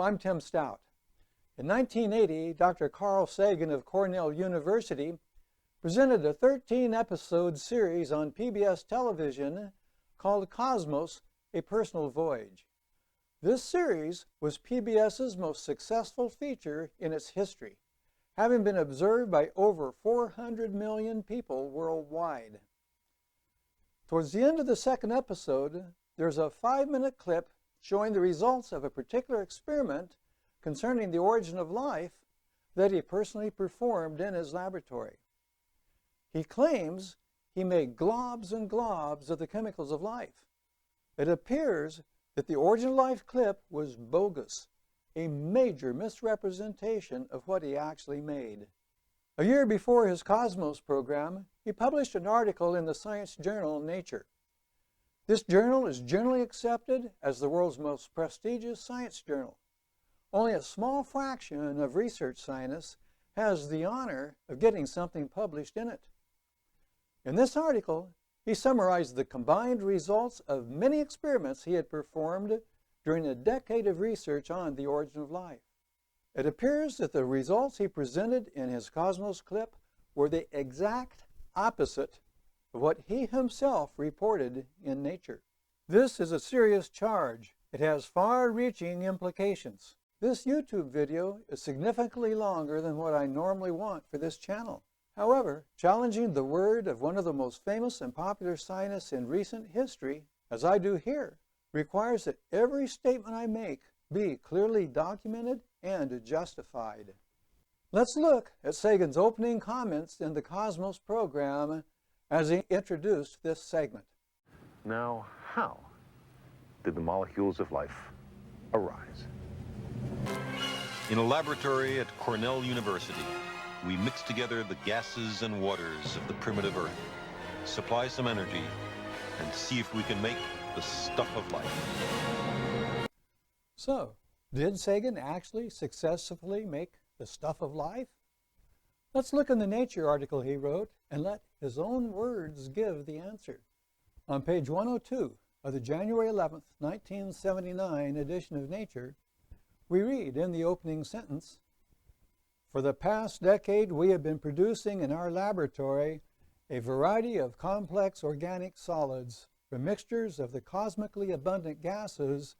I'm Tim Stout. In 1980, Dr. Carl Sagan of Cornell University presented a 13-episode series on PBS television called Cosmos, A Personal Voyage. This series was PBS's most successful feature in its history, having been observed by over 400 million people worldwide. Towards the end of the second episode, there's a 5-minute clip showing the results of a particular experiment concerning the origin of life that he personally performed in his laboratory. He claims he made globs and globs of the chemicals of life. It appears that the origin of life clip was bogus, a major misrepresentation of what he actually made. A year before his Cosmos program, he published an article in the science journal Nature. This journal is generally accepted as the world's most prestigious science journal. Only a small fraction of research scientists has the honor of getting something published in it. In this article, he summarized the combined results of many experiments he had performed during a decade of research on the origin of life. It appears that the results he presented in his Cosmos clip were the exact opposite of what he himself reported in Nature. This is a serious charge. It has far-reaching implications. This YouTube video is significantly longer than what I normally want for this channel. However, challenging the word of one of the most famous and popular scientists in recent history, as I do here, requires that every statement I make be clearly documented and justified. Let's look at Sagan's opening comments in the Cosmos program as he introduced this segment. Now, how did the molecules of life arise? In a laboratory at Cornell University, we mix together the gases and waters of the primitive Earth, supply some energy, and see if we can make the stuff of life. So, did Sagan actually successfully make the stuff of life? Let's look in the Nature article he wrote and let his own words give the answer. On page 102 of the January 11th, 1979 edition of Nature, we read in the opening sentence, "For the past decade, we have been producing in our laboratory a variety of complex organic solids from mixtures of the cosmically abundant gases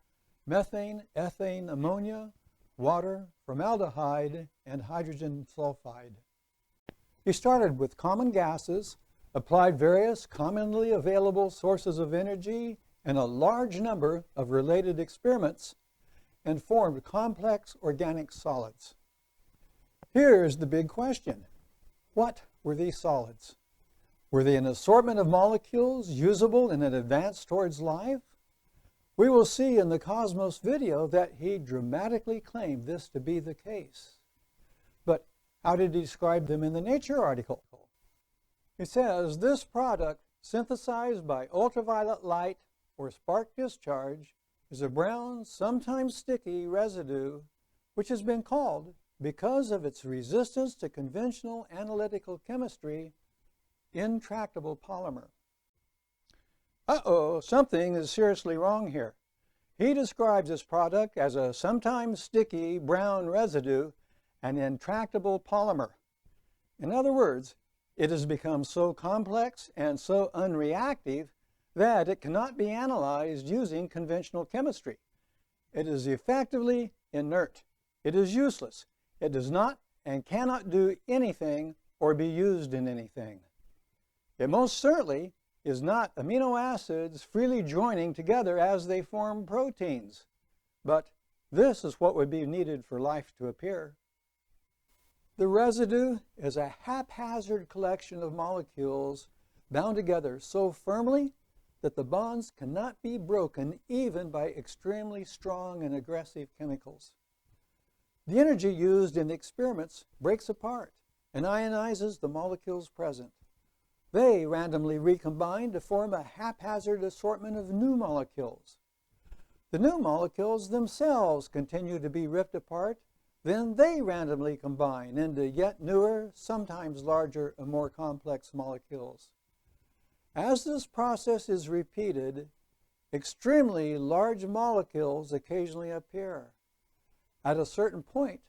methane, ethane, ammonia, water, formaldehyde, and hydrogen sulfide." He started with common gases, applied various commonly available sources of energy and a large number of related experiments, and formed complex organic solids. Here's the big question. What were these solids? Were they an assortment of molecules usable in an advance towards life? We will see in the Cosmos video that he dramatically claimed this to be the case. But how did he describe them in the Nature article? He says, this product, synthesized by ultraviolet light or spark discharge, is a brown, sometimes sticky residue, which has been called, because of its resistance to conventional analytical chemistry, intractable polymer. Uh-oh, something is seriously wrong here. He describes this product as a sometimes sticky brown residue, an intractable polymer. In other words, it has become so complex and so unreactive that it cannot be analyzed using conventional chemistry. It is effectively inert. It is useless. It does not and cannot do anything or be used in anything. It most certainly is not amino acids freely joining together as they form proteins. But this is what would be needed for life to appear. The residue is a haphazard collection of molecules bound together so firmly that the bonds cannot be broken even by extremely strong and aggressive chemicals. The energy used in the experiments breaks apart and ionizes the molecules present. They randomly recombine to form a haphazard assortment of new molecules. The new molecules themselves continue to be ripped apart, then they randomly combine into yet newer, sometimes larger and more complex molecules. As this process is repeated, extremely large molecules occasionally appear. At a certain point,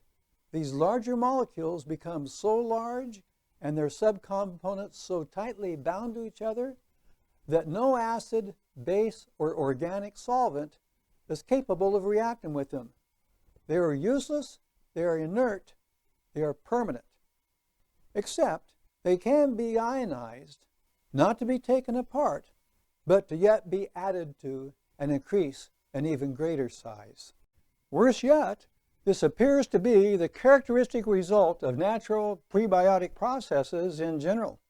these larger molecules become so large and their subcomponents so tightly bound to each other that no acid, base, or organic solvent is capable of reacting with them. They are useless, they are inert, they are permanent. Except they can be ionized, not to be taken apart, but to yet be added to and increase an even greater size. Worse yet, this appears to be the characteristic result of natural prebiotic processes in general.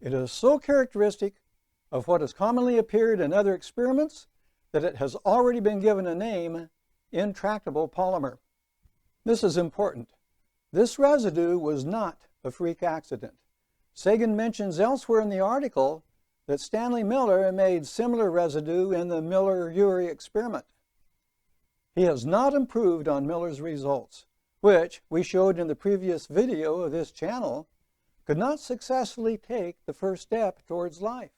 It is so characteristic of what has commonly appeared in other experiments that it has already been given a name, intractable polymer. This is important. This residue was not a freak accident. Sagan mentions elsewhere in the article that Stanley Miller made similar residue in the Miller-Urey experiment. He has not improved on Miller's results, which we showed in the previous video of this channel, could not successfully take the first step towards life.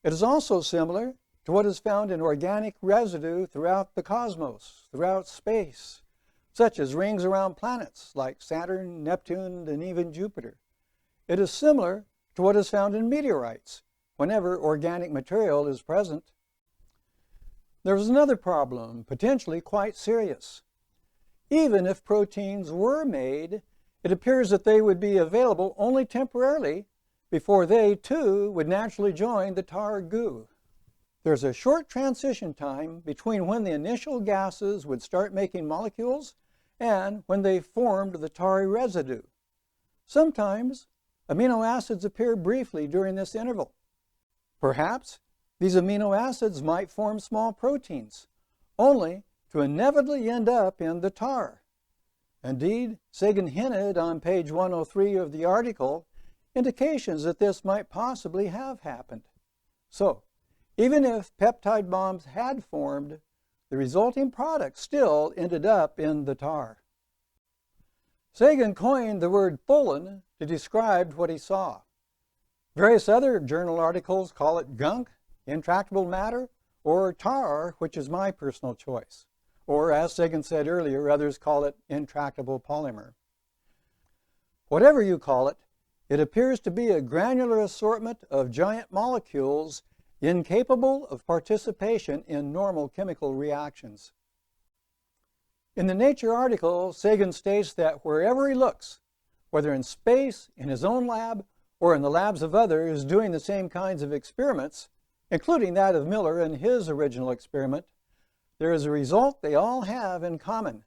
It is also similar to what is found in organic residue throughout the cosmos, throughout space, such as rings around planets like Saturn, Neptune, and even Jupiter. It is similar to what is found in meteorites whenever organic material is present. There is another problem, potentially quite serious. Even if proteins were made, it appears that they would be available only temporarily before they, too, would naturally join the tar goo. There's a short transition time between when the initial gases would start making molecules and when they formed the tarry residue. Sometimes amino acids appear briefly during this interval. Perhaps these amino acids might form small proteins, only to inevitably end up in the tar. Indeed, Sagan hinted on page 103 of the article indications that this might possibly have happened. So, even if peptide bombs had formed, the resulting product still ended up in the tar. Sagan coined the word "Tholin" to describe what he saw. Various other journal articles call it gunk, intractable matter, or tar, which is my personal choice. Or, as Sagan said earlier, others call it intractable polymer. Whatever you call it, it appears to be a granular assortment of giant molecules incapable of participation in normal chemical reactions. In the Nature article, Sagan states that wherever he looks, whether in space, in his own lab, or in the labs of others doing the same kinds of experiments, including that of Miller in his original experiment, there is a result they all have in common.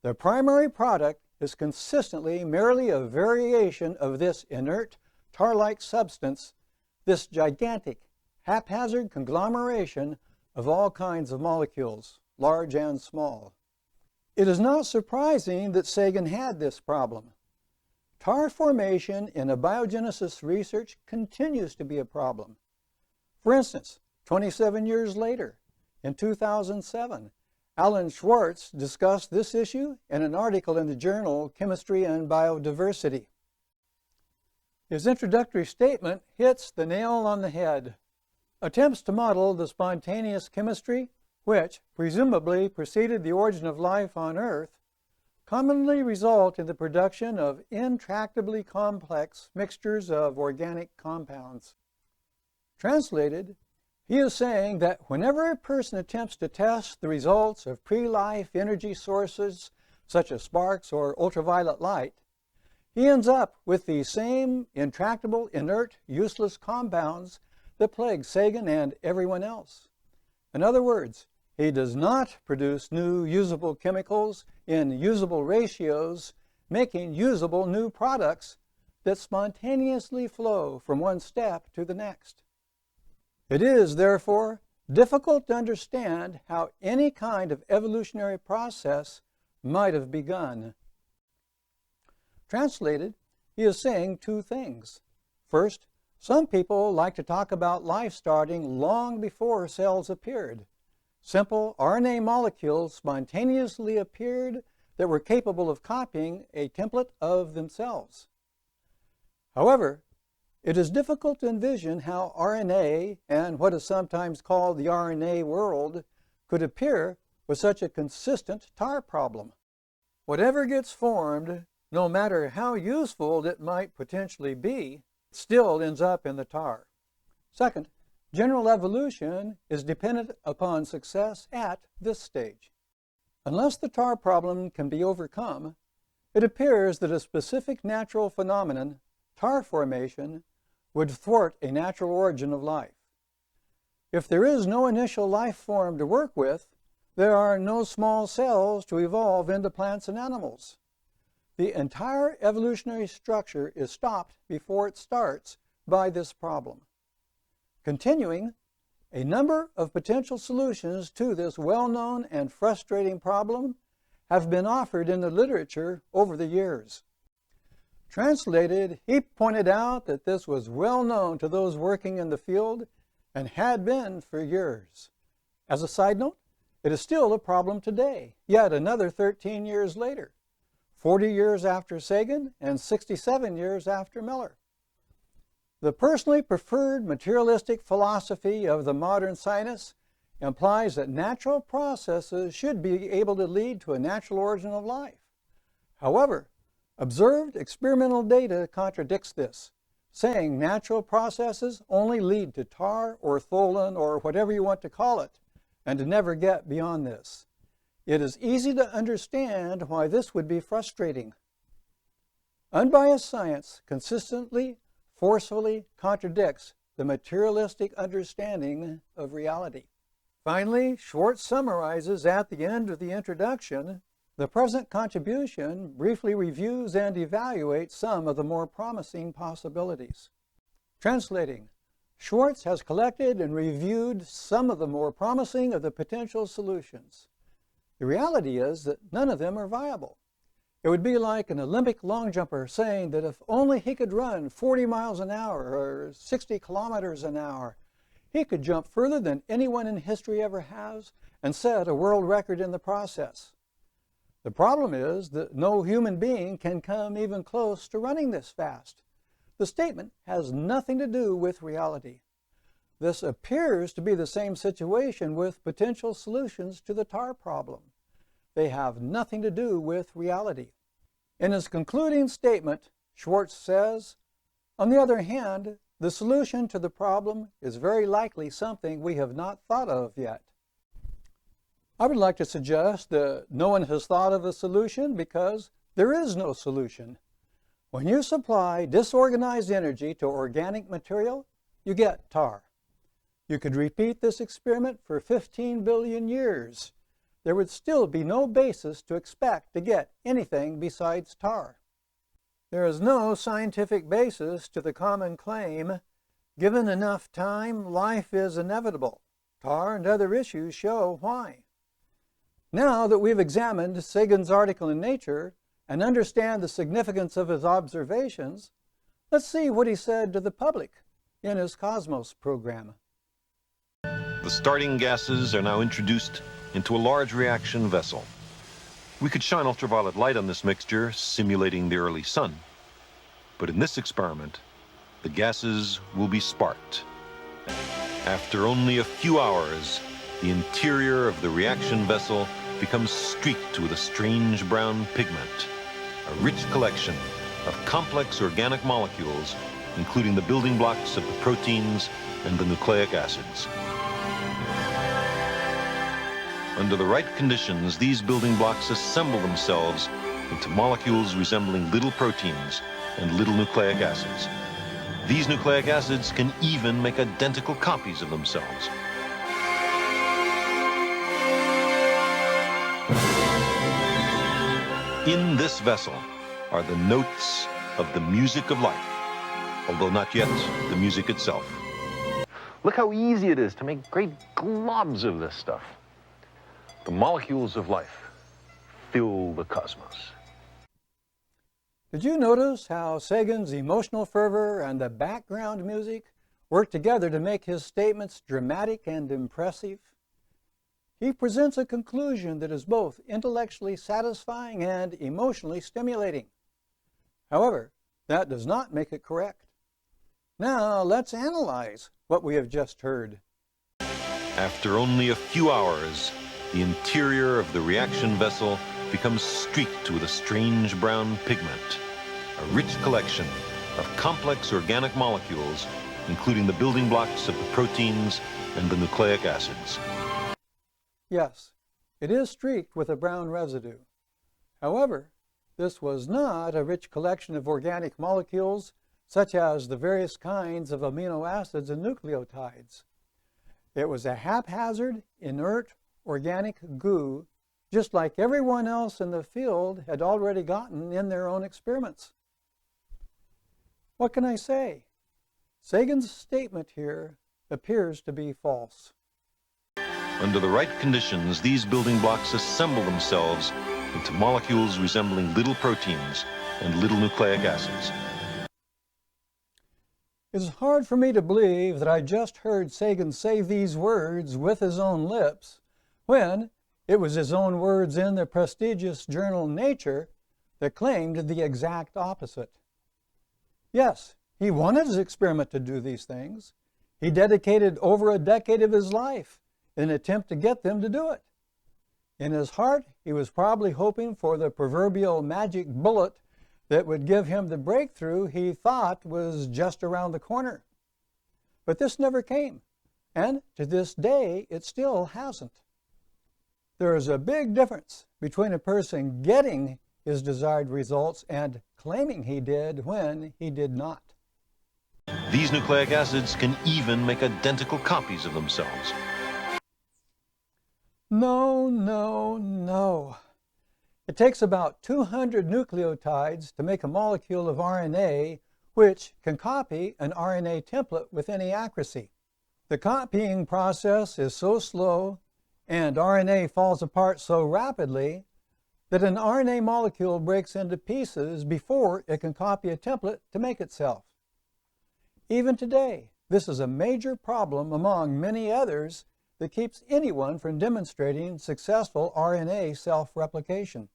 The primary product is consistently merely a variation of this inert, tar-like substance, this gigantic, haphazard conglomeration of all kinds of molecules, large and small. It is not surprising that Sagan had this problem. Tar formation in abiogenesis research continues to be a problem. For instance, 27 years later, in 2007, Alan Schwartz discussed this issue in an article in the journal Chemistry and Biodiversity. His introductory statement hits the nail on the head. Attempts to model the spontaneous chemistry, which presumably preceded the origin of life on Earth, commonly result in the production of intractably complex mixtures of organic compounds. Translated, he is saying that whenever a person attempts to test the results of pre-life energy sources such as sparks or ultraviolet light, he ends up with the same intractable, inert, useless compounds that plague Sagan and everyone else. In other words, he does not produce new usable chemicals in usable ratios, making usable new products that spontaneously flow from one step to the next. It is, therefore, difficult to understand how any kind of evolutionary process might have begun. Translated, he is saying two things. First, some people like to talk about life starting long before cells appeared. Simple RNA molecules spontaneously appeared that were capable of copying a template of themselves. However, it is difficult to envision how RNA and what is sometimes called the RNA world could appear with such a consistent tar problem. Whatever gets formed, no matter how useful it might potentially be, still ends up in the tar. Second, general evolution is dependent upon success at this stage. Unless the tar problem can be overcome, it appears that a specific natural phenomenon, tar formation, would thwart a natural origin of life. If there is no initial life form to work with, there are no small cells to evolve into plants and animals. The entire evolutionary structure is stopped before it starts by this problem. Continuing, a number of potential solutions to this well-known and frustrating problem have been offered in the literature over the years. Translated, he pointed out that this was well known to those working in the field and had been for years. As a side note, it is still a problem today, yet another 13 years later, 40 years after Sagan and 67 years after Miller. The personally preferred materialistic philosophy of the modern scientist implies that natural processes should be able to lead to a natural origin of life. However, observed experimental data contradicts this, saying natural processes only lead to tar or tholin or whatever you want to call it, and to never get beyond this. It is easy to understand why this would be frustrating. Unbiased science consistently, forcefully contradicts the materialistic understanding of reality. Finally, Schwartz summarizes at the end of the introduction, the present contribution briefly reviews and evaluates some of the more promising possibilities. Translating, Schwartz has collected and reviewed some of the more promising of the potential solutions. The reality is that none of them are viable. It would be like an Olympic long jumper saying that if only he could run 40 miles an hour or 60 kilometers an hour, he could jump further than anyone in history ever has and set a world record in the process. The problem is that no human being can come even close to running this fast. The statement has nothing to do with reality. This appears to be the same situation with potential solutions to the tar problem. They have nothing to do with reality. In his concluding statement, Schwartz says, on the other hand, the solution to the problem is very likely something we have not thought of yet. I would like to suggest that no one has thought of a solution because there is no solution. When you supply disorganized energy to organic material, you get tar. You could repeat this experiment for 15 billion years. There would still be no basis to expect to get anything besides tar. There is no scientific basis to the common claim, given enough time, life is inevitable. Tar and other issues show why. Now that we've examined Sagan's article in Nature and understand the significance of his observations, let's see what he said to the public in his Cosmos program. The starting gases are now introduced into a large reaction vessel. We could shine ultraviolet light on this mixture, simulating the early sun. But in this experiment, the gases will be sparked. After only a few hours, the interior of the reaction vessel becomes streaked with a strange brown pigment, a rich collection of complex organic molecules, including the building blocks of the proteins and the nucleic acids. Under the right conditions, these building blocks assemble themselves into molecules resembling little proteins and little nucleic acids. These nucleic acids can even make identical copies of themselves. In this vessel are the notes of the music of life, although not yet the music itself. Look how easy it is to make great globs of this stuff. The molecules of life fill the cosmos. Did you notice how Sagan's emotional fervor and the background music work together to make his statements dramatic and impressive? He presents a conclusion that is both intellectually satisfying and emotionally stimulating. However, that does not make it correct. Now, let's analyze what we have just heard. After only a few hours, the interior of the reaction vessel becomes streaked with a strange brown pigment, a rich collection of complex organic molecules, including the building blocks of the proteins and the nucleic acids. Yes, it is streaked with a brown residue. However, this was not a rich collection of organic molecules such as the various kinds of amino acids and nucleotides. It was a haphazard, inert, organic goo, just like everyone else in the field had already gotten in their own experiments. What can I say? Sagan's statement here appears to be false. Under the right conditions, these building blocks assemble themselves into molecules resembling little proteins and little nucleic acids. It's hard for me to believe that I just heard Sagan say these words with his own lips when it was his own words in the prestigious journal Nature that claimed the exact opposite. Yes, he wanted his experiment to do these things. He dedicated over a decade of his life in an attempt to get them to do it. In his heart, he was probably hoping for the proverbial magic bullet that would give him the breakthrough he thought was just around the corner. But this never came, and to this day, it still hasn't. There is a big difference between a person getting his desired results and claiming he did when he did not. These nucleic acids can even make identical copies of themselves. No, no, no. It takes about 200 nucleotides to make a molecule of RNA which can copy an RNA template with any accuracy. The copying process is so slow and RNA falls apart so rapidly that an RNA molecule breaks into pieces before it can copy a template to make itself. Even today, this is a major problem among many others that keeps anyone from demonstrating successful RNA self-replication.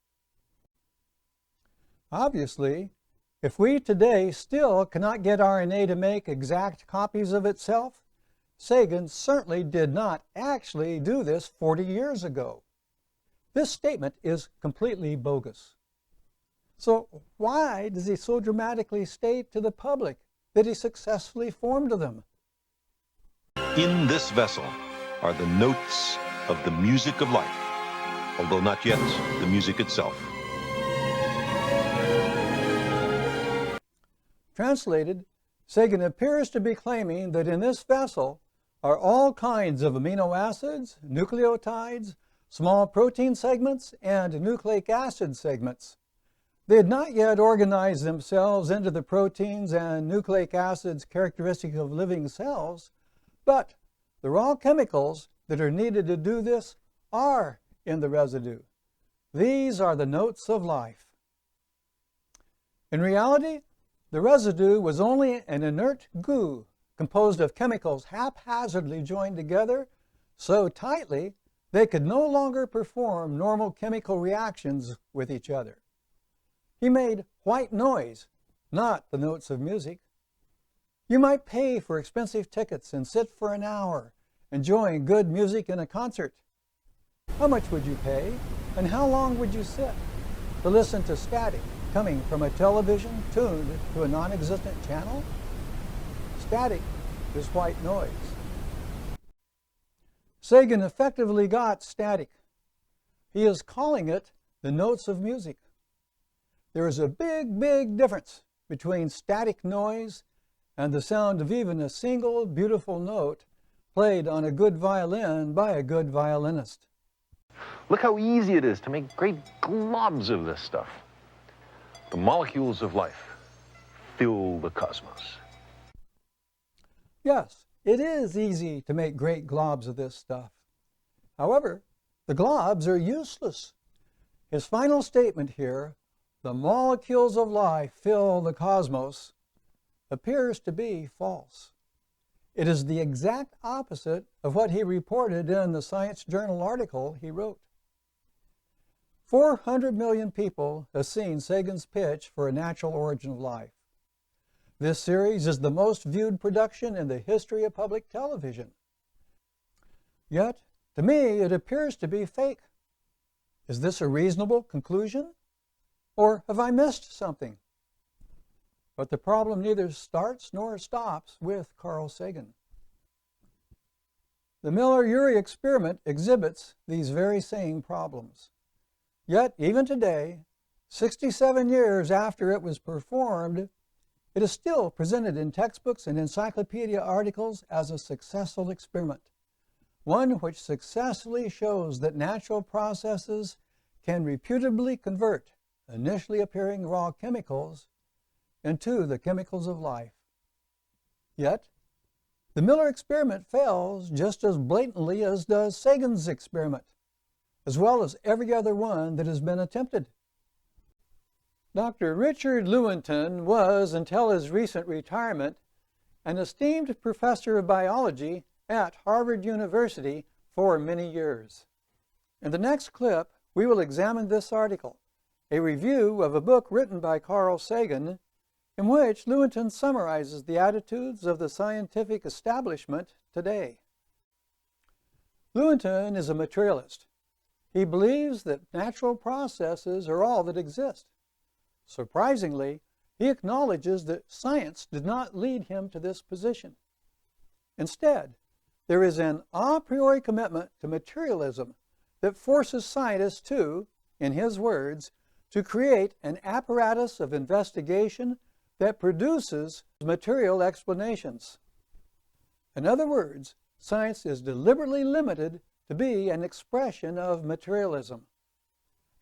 Obviously, if we today still cannot get RNA to make exact copies of itself, Sagan certainly did not actually do this 40 years ago. This statement is completely bogus. So why does he so dramatically state to the public that he successfully formed them? In this vessel are the notes of the music of life, although not yet the music itself. Translated, Sagan appears to be claiming that in this vessel are all kinds of amino acids, nucleotides, small protein segments, and nucleic acid segments. They had not yet organized themselves into the proteins and nucleic acids characteristic of living cells, but the raw chemicals that are needed to do this are in the residue. These are the notes of life. In reality, the residue was only an inert goo composed of chemicals haphazardly joined together so tightly they could no longer perform normal chemical reactions with each other. He made white noise, not the notes of music. You might pay for expensive tickets and sit for an hour enjoying good music in a concert. How much would you pay, and how long would you sit to listen to static coming from a television tuned to a non-existent channel? Static is white noise. Sagan effectively got static. He is calling it the notes of music. There is a big, big difference between static noise and the sound of even a single beautiful note played on a good violin by a good violinist. Look how easy it is to make great globs of this stuff. The molecules of life fill the cosmos. Yes, it is easy to make great globs of this stuff. However, the globs are useless. His final statement here, the molecules of life fill the cosmos, appears to be false. It is the exact opposite of what he reported in the Science Journal article he wrote. 400 million people have seen Sagan's pitch for a natural origin of life. This series is the most viewed production in the history of public television. Yet, to me, it appears to be fake. Is this a reasonable conclusion? Or have I missed something? But the problem neither starts nor stops with Carl Sagan. The Miller-Urey experiment exhibits these very same problems. Yet, even today, 67 years after it was performed, it is still presented in textbooks and encyclopedia articles as a successful experiment, one which successfully shows that natural processes can reputably convert initially appearing raw chemicals into the chemicals of life. Yet, the Miller experiment fails just as blatantly as does Sagan's experiment, as well as every other one that has been attempted. Dr. Richard Lewontin was, until his recent retirement, an esteemed professor of biology at Harvard University for many years. In the next clip, we will examine this article, a review of a book written by Carl Sagan, in which Lewontin summarizes the attitudes of the scientific establishment today. Lewontin is a materialist. He believes that natural processes are all that exist. Surprisingly, he acknowledges that science did not lead him to this position. Instead, there is an a priori commitment to materialism that forces scientists to, in his words, to create an apparatus of investigation that produces material explanations. In other words, science is deliberately limited to be an expression of materialism.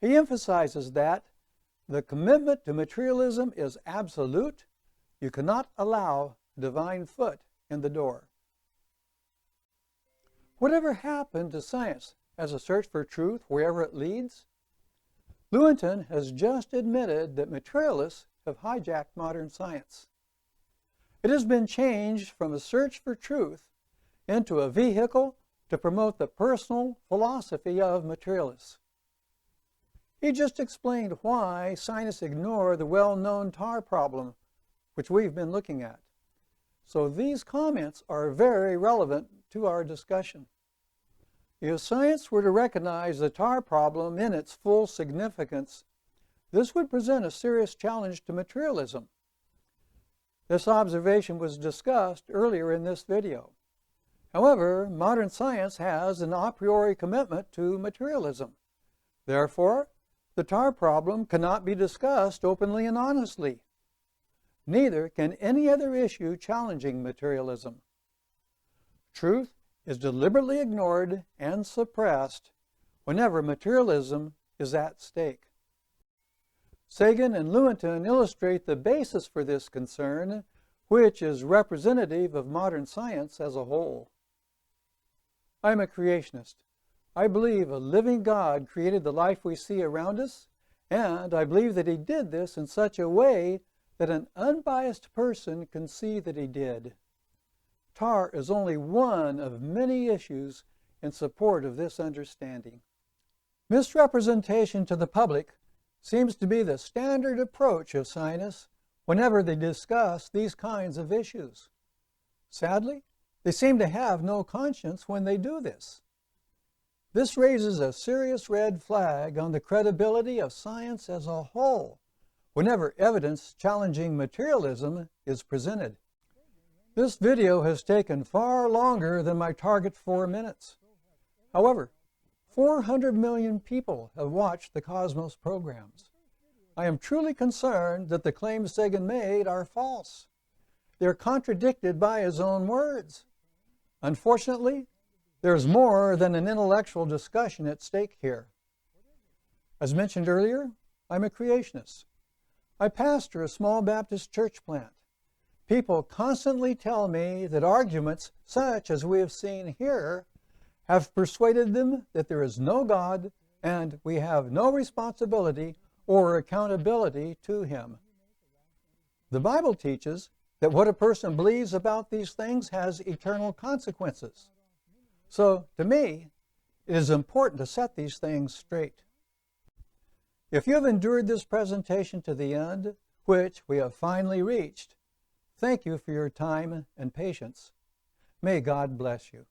He emphasizes that the commitment to materialism is absolute. You cannot allow divine foot in the door. Whatever happened to science as a search for truth wherever it leads? Lewontin has just admitted that materialists have hijacked modern science. It has been changed from a search for truth into a vehicle to promote the personal philosophy of materialists. He just explained why scientists ignore the well-known tar problem, which we've been looking at. So these comments are very relevant to our discussion. If science were to recognize the tar problem in its full significance, this would present a serious challenge to materialism. This observation was discussed earlier in this video. However, modern science has an a priori commitment to materialism. Therefore, the tar problem cannot be discussed openly and honestly. Neither can any other issue challenging materialism. Truth is deliberately ignored and suppressed whenever materialism is at stake. Sagan and Lewontin illustrate the basis for this concern, which is representative of modern science as a whole. I am a creationist. I believe a living God created the life we see around us, and I believe that He did this in such a way that an unbiased person can see that He did. Tar is only one of many issues in support of this understanding. Misrepresentation to the public seems to be the standard approach of scientists whenever they discuss these kinds of issues. Sadly, they seem to have no conscience when they do this. This raises a serious red flag on the credibility of science as a whole whenever evidence challenging materialism is presented. This video has taken far longer than my target 4 minutes. However, 400 million people have watched the Cosmos programs. I am truly concerned that the claims Sagan made are false. They are contradicted by his own words. Unfortunately, there's more than an intellectual discussion at stake here. As mentioned earlier, I'm a creationist. I pastor a small Baptist church plant. People constantly tell me that arguments such as we have seen here have persuaded them that there is no God and we have no responsibility or accountability to Him. The Bible teaches that what a person believes about these things has eternal consequences. So, to me, it is important to set these things straight. If you have endured this presentation to the end, which we have finally reached, thank you for your time and patience. May God bless you.